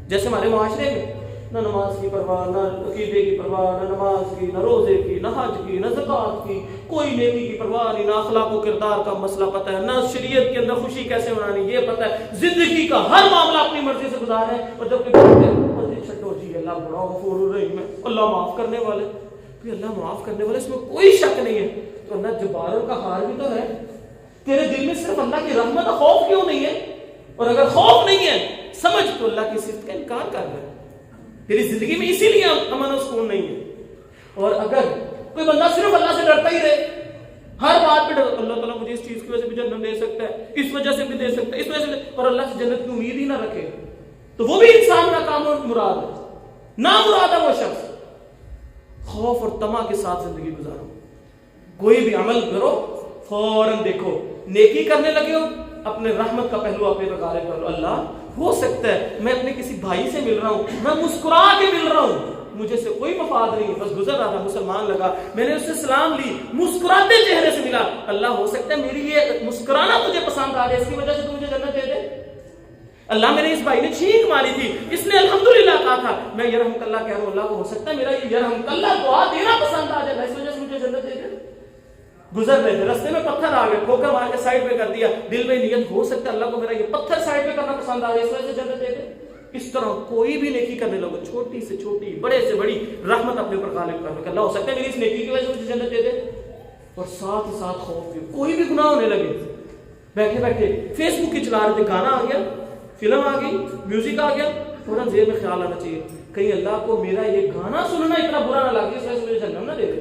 جیسے ہمارے معاشرے میں نہ نماز کی پرواہ, نہ عقیدے کی پرواہ, نہ نماز کی, نہ روزے کی, نہ حج کی, نہ زکات کی, کوئی نیکی کی پرواہ نہیں, نہ اخلاق و کردار کا مسئلہ پتہ ہے, نہ شریعت کے اندر خوشی کیسے منانی یہ پتہ ہے. زندگی کا ہر معاملہ اپنی مرضی سے گزار ہے, اور جب کہ چھٹو جی اللہ بڑا غفور الرحیم ہے, اللہ معاف کرنے والے, اللہ معاف کرنے والے, اس میں کوئی شک نہیں ہے. تو اللہ جبار کا ہار بھی تو ہے. تیرے دل میں صرف اللہ کی رحمت کا خوف کیوں نہیں ہے؟ اور اگر خوف نہیں ہے سمجھ تو اللہ کی صفت کا انکار کر رہا ہے. تیری زندگی میں اسی لیے امن و سکون نہیں ہے. اور اگر کوئی بندہ صرف اللہ سے ڈرتا ہی رہے, ہر بات پہ اللہ تعالیٰ مجھے اس چیز کی وجہ سے بھی جنت دے سکتا ہے, اس وجہ سے بھی دے سکتا ہے, اس وجہ سے, اور اللہ سے جنت کی امید ہی نہ رکھے, تو وہ بھی انسان کا کام اور مراد ہے, نہ مراد ہے وہ شخص. خوف اور طمع کے ساتھ زندگی گزارو. کوئی بھی عمل کرو فوراً دیکھو, نیکی کرنے لگے ہو اپنے رحمت کا پہلو اپنے پر غالب کرو. اللہ ہو سکتا ہے میں اپنے کسی بھائی سے مل رہا ہوں, میں مسکرا کے مل رہا ہوں, مجھے سے کوئی مفاد نہیں, بس گزر رہا تھا, مسلمان لگا, میں نے اس سے سلام لی, مسکراتے چہرے سے ملا. اللہ ہو سکتا ہے میری یہ مسکرانا تجھے پسند آ جائے, اس کی وجہ سے تو مجھے جنت دے دے. اللہ میرے اس بھائی نے چھینک ماری تھی، اس نے الحمدللہ کہا تھا، میں یرحمک اللہ کہہ رہا ہوں، اللہ کو ہو سکتا ہے میرا یہ یرحمک اللہ دعا دینا پسند آ جائے، اس وجہ سے مجھے جنت دے دے۔ گزر رہے تھے، رستے میں پتھر آ گئے، ٹھوکر مار کے سائڈ پہ کر دیا، دل میں نیت ہو سکتا ہے اللہ کو میرا یہ پتھر سائڈ پہ کرنا پسند آ جائے، اس وجہ سے جنت دے دے۔ اس طرح کوئی بھی نیکی کرنے لگو، چھوٹی سے چھوٹی، بڑے سے بڑی رحمت اپنے اوپر غالب کرنے کا، اللہ ہو سکتا ہے میری اس نیکی کی وجہ سے مجھے جنت دے دے۔ اور ساتھ ہی ساتھ خوف بھی، کوئی بھی گناہ ہونے لگے، بیٹھے بیٹھے فیس بک کی چلا رہے تھے، گانا آ گیا، فلم آ گئی، میوزک آ گیا، فوراً ذہن میں خیال آنا چاہیے کہیں اللہ کو میرا یہ گانا سننا اتنا برا نہ لگے اس وجہ سے مجھے جہنم نہ دے دے۔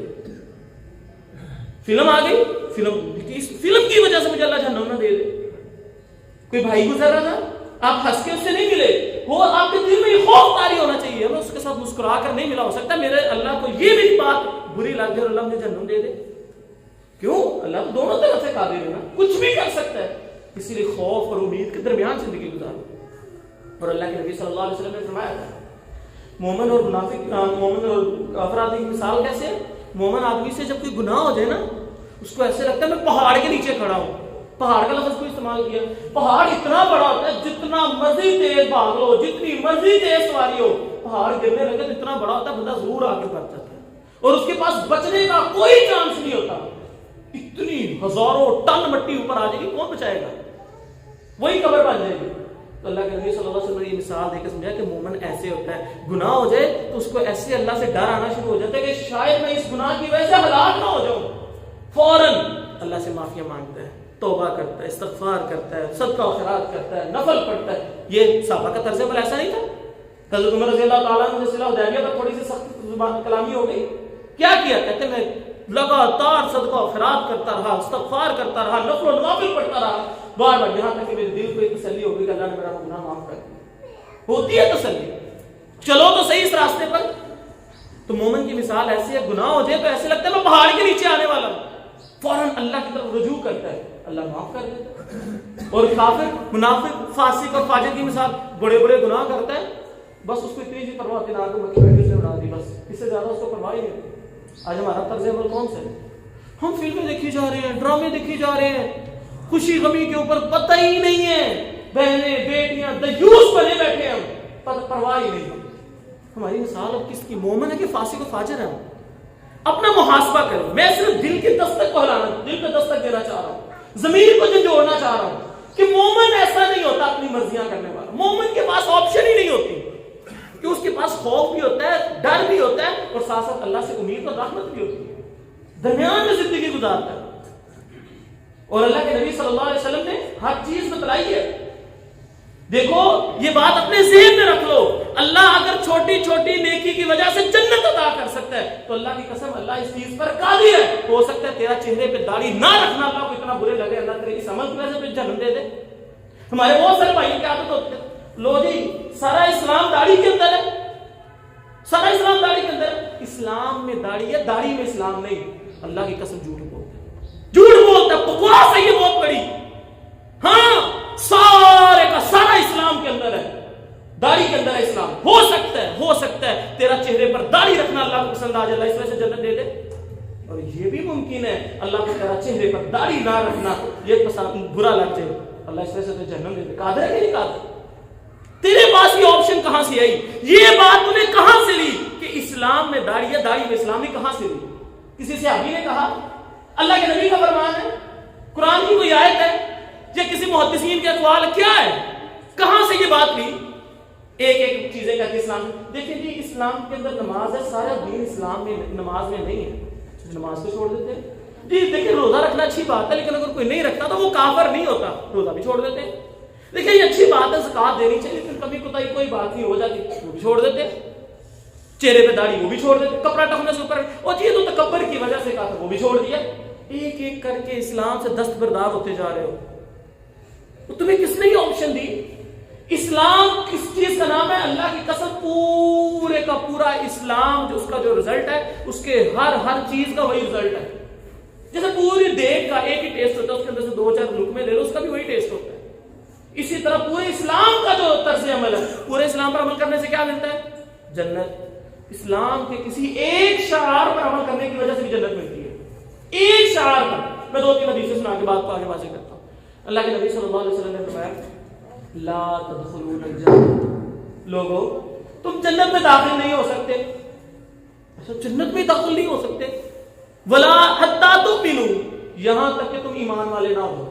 فلم آ گئی، فلم کی وجہ سے مجھے اللہ جہنم نہ دے دے۔ کوئی بھائی گزر رہا تھا، آپ ہنس کے اس سے نہیں ملے، وہ آپ کے دل میں یہ خوف طاری ہونا چاہیے، ہمیں اس کے ساتھ مسکرا کر نہیں ملا، ہو سکتا ہے میرے اللہ کو یہ میری بات بری لگ جائے اور اللہ مجھے جہنم دے دے۔ کیوں؟ اللہ تو دونوں طرف سے قادر ہے نا، کچھ بھی کر سکتا ہے، اسی لیے خوف اور امید کے درمیان زندگی گزارو۔ اور اللہ کے نبی صلی اللہ علیہ وسلم نے فرمایا تھا مومن اور منافق، مومن اور کافر آدمی کی مثال کیسے ہے؟ مومن آدمی سے جب کوئی گناہ ہو جائے نا، اس کو ایسے لگتا ہے میں پہاڑ کے نیچے کھڑا ہوں۔ پہاڑ کا لفظ کو استعمال کیا، پہاڑ اتنا بڑا ہوتا ہے جتنا مرضی تیز بھاگ لو، جتنی مرضی تیز سواری ہو، پہاڑ گرنے لگے تو اتنا بڑا ہوتا ہے بندہ ضرور آ کے بچ جاتا ہے، اور اس کے پاس بچنے کا کوئی چانس نہیں ہوتا۔ اتنی ہزاروں ٹن مٹی اوپر آ جائے گی، کون بچائے گا؟ وہی قبر بن جائے گی۔ تو اللہ کے نبی صلی اللہ علیہ وسلم نے یہ مثال دے کے سمجھایا کہ مومن ایسے ہوتا ہے، گناہ ہو جائے تو اس کو ایسے اللہ سے ڈر آنا شروع ہو جاتا ہے کہ شاید میں اس گناہ کی وجہ سے ہلاک نہ ہو جاؤں، فوراً اللہ سے معافی مانگتا ہے، توبہ کرتا ہے، استغفار کرتا ہے، صدقہ و خیرات کرتا ہے، نفل پڑھتا ہے۔ یہ صحابہ کا طرز عمل ایسا نہیں تھا؟ حضرت عمر رضی اللہ تعالیٰ عنہ صلح حدیبیہ پر تھوڑی سی سخت زبان کلامی ہو گئی، کیا کیا؟ کہتے میں لگاتار صدقہ و خیرات کرتا رہا، استغفار کرتا رہا، نفل و نوافل پڑھتا رہا، بار بار، یہاں تک کہ میرے دل کو ایک تسلی ہو گئی کہ اللہ نے میرا گناہ معاف کر دیا۔ ہوتی ہے تسلی، چلو تو صحیح اس راستے پر۔ تو مومن کی مثال ایسی ہے، گناہ ہو جائے تو ایسے لگتا ہے میں پہاڑ کے نیچے آنے والا ہوں، فوراً اللہ کی طرف رجوع کرتا ہے، اللہ معاف کر دیتا ہے۔ اور کافر، منافق، فاسق اور فاجر کی مثال، بڑے بڑے گناہ کرتا ہے، بس اس کو اتنی سی پرواہ ہوتی ہے، نہ مکھی بیٹھے سے اڑا دی، بس اس سے زیادہ اس کو پرواہ ہی نہیں ہوتی۔ آج ہمارا طرز عمل کون سا ہے؟ ہم فلمیں دیکھی جا رہے ہیں، ڈرامے دیکھی جا رہے ہیں، خوشی غمی کے اوپر پتہ ہی نہیں ہے، بہنیں بیٹیاں دیوس بنے بیٹھے ہیں، ہم پرواہ ہی نہیں۔ ہماری مثال اب کس کی؟ مومن ہے کہ فاسق و فاجر ہے؟ اپنا محاسبہ کریں۔ میں صرف دل کی دستک کو ہلانا، دل پہ دستک دینا چاہ رہا ہوں، ضمیر کو جھنجھوڑنا چاہ رہا ہوں کہ مومن ایسا نہیں ہوتا اپنی مرضیاں کرنے والا۔ مومن کے پاس آپشن ہی نہیں ہوتی، کہ اس کے پاس خوف بھی ہوتا ہے، ڈر بھی ہوتا ہے، اور ساتھ ساتھ اللہ سے امید اور رحمت بھی ہوتی ہے، درمیان میں زندگی گزارتا ہے۔ اور اللہ کے نبی صلی اللہ علیہ وسلم نے ہر چیز بتلائی ہے۔ دیکھو یہ بات اپنے ذہن میں رکھ لو، اللہ اگر چھوٹی چھوٹی نیکی کی وجہ سے جنت عطا کر سکتا ہے تو اللہ کی قسم اللہ اس چیز پر قادر ہے۔ ہو سکتا ہے تیرا چہرے پہ داڑھی نہ رکھنا اللہ کو اتنا برے لگے، اللہ تیرے اس عمل کی وجہ سے تجھے جنت دے دے۔ ہمارے بہت سارے بھائیوں کی عادت ہوتی ہے، لو جی سارا اسلام داڑھی کے اندر ہے، سارا اسلام داڑھی کے اندر ہے۔ اسلام میں داڑھی ہے، داڑھی میں اسلام نہیں۔ اللہ کی قسم جھوٹ بولتا ہے، جھوٹ بولتا ہے، بکواس ہے یہ بہت بڑی۔ ہاں سارے کا سارا اسلام کے اندر ہے، داڑھی کے اندر ہے اسلام۔ ہو سکتا ہے تیرا چہرے پر داڑھی رکھنا اللہ کو پسند آ جائے، اللہ اس وجہ سے جنت دے دے، اور یہ بھی ممکن ہے اللہ کو تیرا چہرے پر داڑھی نہ رکھنا یہ پسند برا لگ جائے، اللہ اس وجہ سے جہنم دے دے۔ قادر ہے کہ نہیں قادر؟ تیرے پاس یہ آپشن کہاں سے آئی؟ یہ بات تو نے کہاں سے لی کہ اسلام میں داڑھی ہے، داڑھی میں اسلام نہیں؟ کہاں سے لی؟ کسی صحابی نے کہا؟ اللہ کے نبی کا فرمان ہے؟ قرآن کی کوئی آیت ہے؟ یا کسی محدثین کے اقوال؟ کیا ہے؟ کہاں سے یہ بات لی؟ ایک ایک چیزیں کہتے اسلام۔ دیکھیں جی اسلام کے اندر نماز ہے، سارا دین اسلام میں نماز میں نہیں ہے، نماز کو چھوڑ دیتے ہیں۔ جی دیکھیں روزہ رکھنا اچھی بات ہے، لیکن اگر کوئی نہیں رکھتا تو وہ کافر نہیں ہوتا، روزہ بھی چھوڑ دیتے ہیں۔ دیکھیں یہ اچھی بات ہے، زکات دینی چاہیے، لیکن کبھی کوئی کوئی بات نہیں ہو جاتی وہ بھی چھوڑ دیتے ہیں۔ چہرے پہ داڑھی وہ بھی چھوڑ دیتے، کپڑا ٹکنے سے اوپر، اور یہ تو تکبر کی وجہ سے کہا تھا وہ بھی چھوڑ دیا۔ ایک ایک کر کے اسلام سے دستبردار ہوتے جا رہے ہو۔ تمہیں کس نے یہ آپشن دی؟ اسلام کس چیز کا نام ہے؟ اللہ کی قسم پورے کا پورا اسلام جو اس کا جو رزلٹ ہے، اس کے ہر چیز کا وہی رزلٹ ہے۔ جیسے پوری دیگ کا ایک ہی ٹیسٹ ہوتا ہے، اس کے اندر سے 2-4 لقمے لے لو، اس کا بھی وہی ٹیسٹ ہوتا ہے۔ اسی طرح پورے اسلام کا جو طرز عمل ہے، پورے اسلام پر عمل کرنے سے کیا ملتا ہے؟ جنت۔ اسلام کے کسی ایک شعار پر عمل کرنے کی وجہ سے بھی جنت ملتی ہے، ایک شعار پر۔ میں 2-3 حدیثیں سنا کے بات کو آگے واضح کرتا ہوں۔ اللہ کے نبی صلی اللہ علیہ وسلم نے فرمایا لا تدخلون الجنہ، لوگوں تم جنت میں داخل نہیں ہو سکتے. اچھا جنت میں داخل نہیں ہو سکتے. ولا حتی تؤمنوا، یہاں تک کہ تم ایمان والے نہ ہو.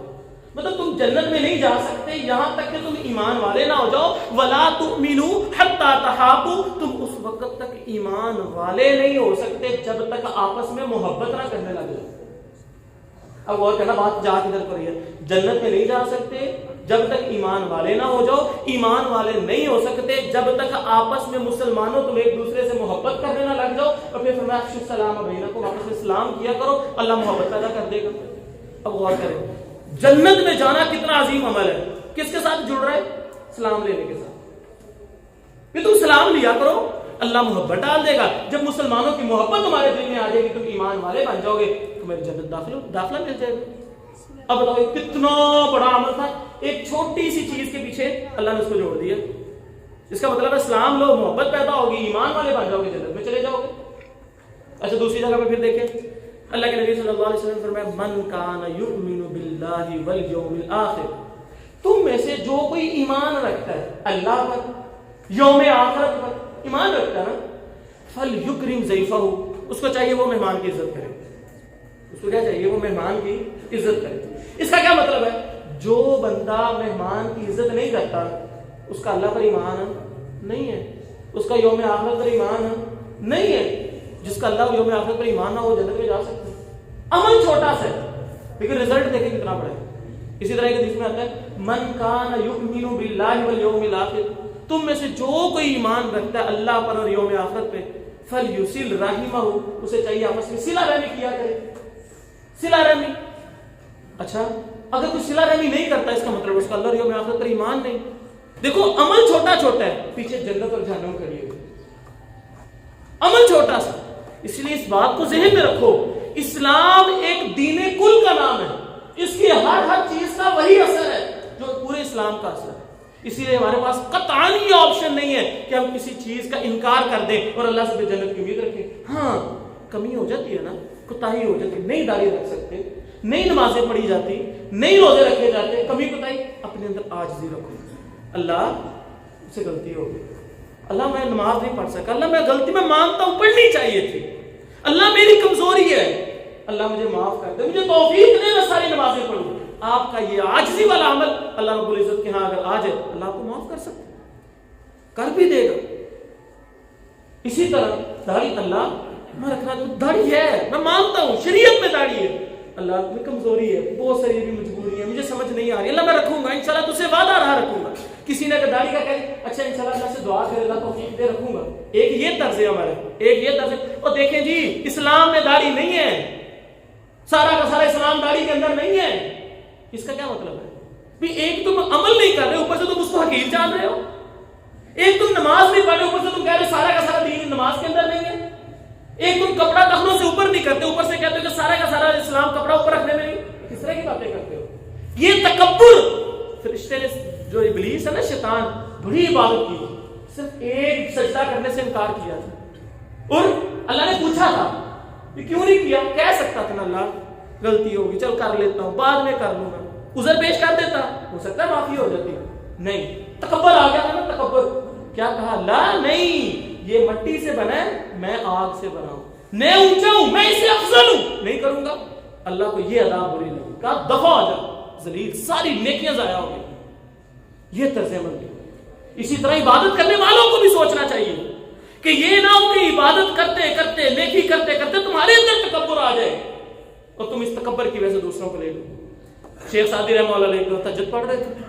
مطلب تم جنت میں نہیں جا سکتے یہاں تک کہ تم ایمان والے نہ ہو جاؤ. ولا تؤمنوا حتی تحابوا، تم اس وقت تک ایمان والے نہیں ہو سکتے جب تک آپس میں محبت نہ کرنے لگ جاؤ. اب غور کرنا بات جا کدھر پر ہے. جنت میں نہیں جا سکتے جب تک ایمان والے نہ ہو جاؤ. ایمان والے نہیں ہو سکتے جب تک آپس میں مسلمانوں تم ایک دوسرے سے محبت کرنے نہ لگ جاؤ. اور پھر فرمایا افشوا السلام بینکم، آپس میں سلام کیا کرو، اللہ محبت پیدا کر دے گا. اب غور کریں جنت میں جانا کتنا عظیم عمل ہے. کس کے ساتھ جڑ رہا ہے؟ سلام لینے کے ساتھ. کہ تم سلام لیا کرو اللہ محبت ڈال دے گا. جب مسلمانوں کی محبت تمہارے دل میں آ جائے گی تم ایمان والے بن جاؤ گے، تمہیں جنت داخلہ مل جائے گا. اب بتاؤ کتنا بڑا عمل تھا، ایک چھوٹی سی چیز کے پیچھے اللہ نے اس کو جوڑ دیا. اس کا مطلب ہے اسلام لو، محبت پیدا ہوگی، ایمان والے بن جاؤ گے، جنت میں چلے جاؤ گے. اچھا دوسری جگہ پہ پھر دیکھیں اللہ کے نبی صلی اللہ علیہ وسلم فرمایا من کان یؤمن باللہ والیوم الآخر، تم میں سے جو کوئی ایمان رکھتا ہے اللہ پر، یوم آخرت پر ایمان رکھتا ہے نا، فلیکرم ضیفہ، اس کو چاہیے وہ مہمان کی عزت کرے. اس کو کیا چاہیے؟ وہ مہمان کی عزت کرے. اس کا کیا مطلب ہے؟ جو بندہ مہمان کی عزت نہیں کرتا اس کا اللہ پر ایمان نہیں ہے، اس کا یوم آخرت پر ایمان نہیں ہے. جس کا اللہ یوم آخرت پر ایمان نہ ہو جنت میں جا سکتے. عمل چھوٹا سا ہے لیکن رزلٹ دیکھیں کتنا بڑا ہے. اسی طرح ایک حدیث میں آتا ہے من کان یؤمن باللہ والیوم الآخر، تم میں سے جو کوئی ایمان رکھتا ہے اللہ پر اور یوم آخرت پہ، فلیصل رحمہ، اسے چاہیے آپس میں صلہ رحمی کیا کرے. صلہ رحمی. اچھا اگر کوئی صلہ رحمی نہیں کرتا اس کا مطلب اس کا اللہ اور یوم آخرت پر ایمان نہیں. دیکھو عمل چھوٹا چھوٹا ہے، پیچھے جنت اور جہنم کھڑی ہے. عمل چھوٹا سا. اس لیے اس بات کو ذہن میں رکھو، اسلام ایک دین کل کا نام ہے. اس کی ہر چیز کا وہی اثر ہے جو پورے اسلام کا اثر ہے. اسی لیے ہمارے پاس قطعاً یہ آپشن نہیں ہے کہ ہم کسی چیز کا انکار کر دیں اور اللہ سے جنت کی امید رکھیں. ہاں کمی ہو جاتی ہے نا، کوتاہی ہو جاتی، نہیں داڑھی رکھ سکتے، نہیں نمازیں پڑھی جاتی، نہیں روزے رکھے جاتے، کمی کوتاہی، اپنے اندر عاجزی رکھو. اللہ مجھ سے غلطی ہو گئی، اللہ میں نماز نہیں پڑھ سکا، اللہ میں غلطی میں مانتا ہوں پڑھنی چاہیے تھی، اللہ میری کمزوری ہے، اللہ مجھے معاف کر دے، مجھے توفیق دے میں ساری نمازیں پڑھوں. آپ کا یہ عاجزی والا عمل اللہ رب العزت کے ہاں اگر آ جائے اللہ آپ کو معاف کر سکتا ہے، کر بھی دے گا. اسی طرح داڑھی اللہ میں رکھنا، داڑھی ہے میں مانتا ہوں شریعت میں داڑھی ہے، اللہ میں کمزوری ہے، بہت ساری بھی مجبوری ہے، مجھے سمجھ نہیں آ رہی، اللہ میں رکھوں گا انشاءاللہ، تجھ سے وعدہ رہا رکھوں گا. کسی نے اگر داڑھی کا کہے اچھا انشاءاللہ اللہ سے دعا کرے اللہ توفیق دے رکھوں گا. ایک یہ طرز ہے ہمارا، ایک یہ طرز ہے. اور دیکھیں جی اسلام میں داڑھی نہیں ہے، سارا کا سارا اسلام داڑھی کے اندر نہیں ہے. اس کا کیا مطلب ہے؟ بھی ایک تم عمل نہیں کر رہے اوپر سے تم اس کو حقیر جان رہے ہو، ایک تم نماز نہیں پڑھ رہے اوپر سے تم کہہ رہے سارا کا سارا دین نماز کے اندر نہیں ہے، ایک تم کپڑا ٹخنوں سے اوپر نہیں کرتے اوپر سے کہتے ہو کہ سارا کا سارا اسلام کپڑا اوپر رکھنے میں نہیں. کس طرح کی باتیں کرتے ہو؟ یہ تکبر. فرشتے نے جو ابلیس ہے نا شیطان، بڑی عبادت کی، صرف ایک سجدہ کرنے سے انکار کیا تھا اور اللہ نے پوچھا تھا یہ کیوں نہیں کیا؟ کہہ سکتا تھا نا اللہ غلطی ہوگی چل کر لیتا ہوں بعد میں کر لوں گا، عذر پیش کر دیتا، ہو سکتا ہے معافی ہو جاتی. نہیں، تکبر آ گیا تھا نا. تکبر کیا کہا؟ لا نہیں، یہ مٹی سے بنا ہے میں آگ سے بنا ہوں، میں اونچا ہوں، میں اسے افضل ہوں، نہیں کروں گا. اللہ کو یہ ادا بری لگی، کہا دفع ہو جا، ذلیل، ساری نیکیاں ضائع ہو گئی. یہ طرز عمل ہے. اسی طرح عبادت کرنے والوں کو بھی سوچنا چاہیے کہ یہ نہ ہو کہ عبادت کرتے کرتے نیکی کرتے کرتے تمہارے اندر تکبر آ جائے اور تم اس تکبر کی وجہ سے دوسروں کو لے لو. شیخ سعدی رحمہ اللہ علیہ تہجد پڑھ رہے تھے،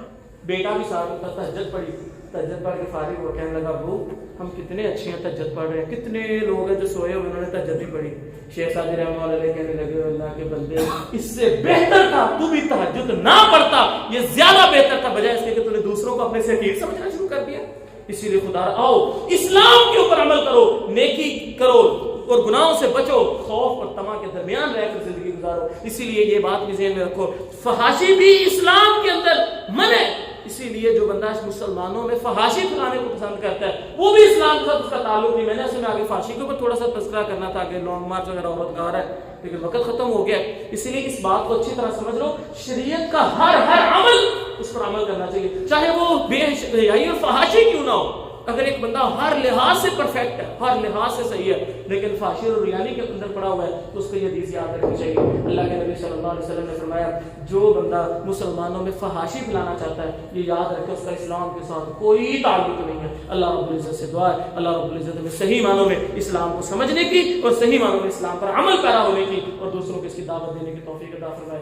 بیٹا بھی ساتھ ہوتا، تہجد پڑھی، تہجد پڑھ کے فارغ ہو کہنے لگا ابو ہم کتنے اچھے ہیں تہجد پڑھ رہے ہیں، کتنے لوگ ہیں جو سوئے ہوئے انہوں نے تہجد بھی پڑھی. شیخ سعدی رحمہ اللہ علیہ کہنے لگے اللہ کے بندے اس سے بہتر تھا تو بھی تہجد نہ پڑھتا، یہ زیادہ بہتر تھا بجائے اس کے کہ تو نے دوسروں کو اپنے سے حقیر سمجھنا شروع کر دیا. اسی لیے خدا آؤ اسلام کے اوپر عمل کرو، نیکی کرو اور گناہوں سے بچو، خوف اور طمع کے درمیان رہ کر زندگی گزارو. اسی لیے یہ بات بھی ذہن میں رکھو، فحاشی بھی اسلام کے اندر منع ہے، اسی لیے جو بندہ مسلمانوں میں فحاشی پھیلانے کو پسند کرتا ہے وہ بھی اسلام کے ساتھ اس کا تعلق نہیں. میں نے اصل میں آگے فحاشی کے اوپر تھوڑا سا تذکرہ کرنا تھا کہ لانگ مارچ وغیرہ عورت گار ہے لیکن وقت ختم ہو گیا. اسی لیے اس بات کو اچھی طرح سمجھ لو, شریعت کا ہر عمل اس پر عمل کرنا چاہیے, چاہے وہ بے حیائی اور فحاشی کیوں نہ ہو. اگر ایک بندہ ہر لحاظ سے پرفیکٹ ہے, ہر لحاظ سے صحیح ہے, لیکن فحاشی اور ریانی کے اندر پڑا ہوا ہے, تو اس کو یہ حدیث یاد رکھنی چاہیے. اللہ کے نبی صلی اللہ علیہ وسلم نے فرمایا جو بندہ مسلمانوں میں فحاشی پھیلانا چاہتا ہے یہ یاد رکھے اس کا اسلام کے ساتھ کوئی تعلق نہیں ہے. اللہ رب العزت سے دعا ہے اللہ رب العزت میں صحیح معنوں میں اسلام کو سمجھنے کی اور صحیح معنوں میں اسلام پر عمل پیرا ہونے کی اور دوسروں کو اس کی دعوت دینے کی توفیق عطا فرمائے.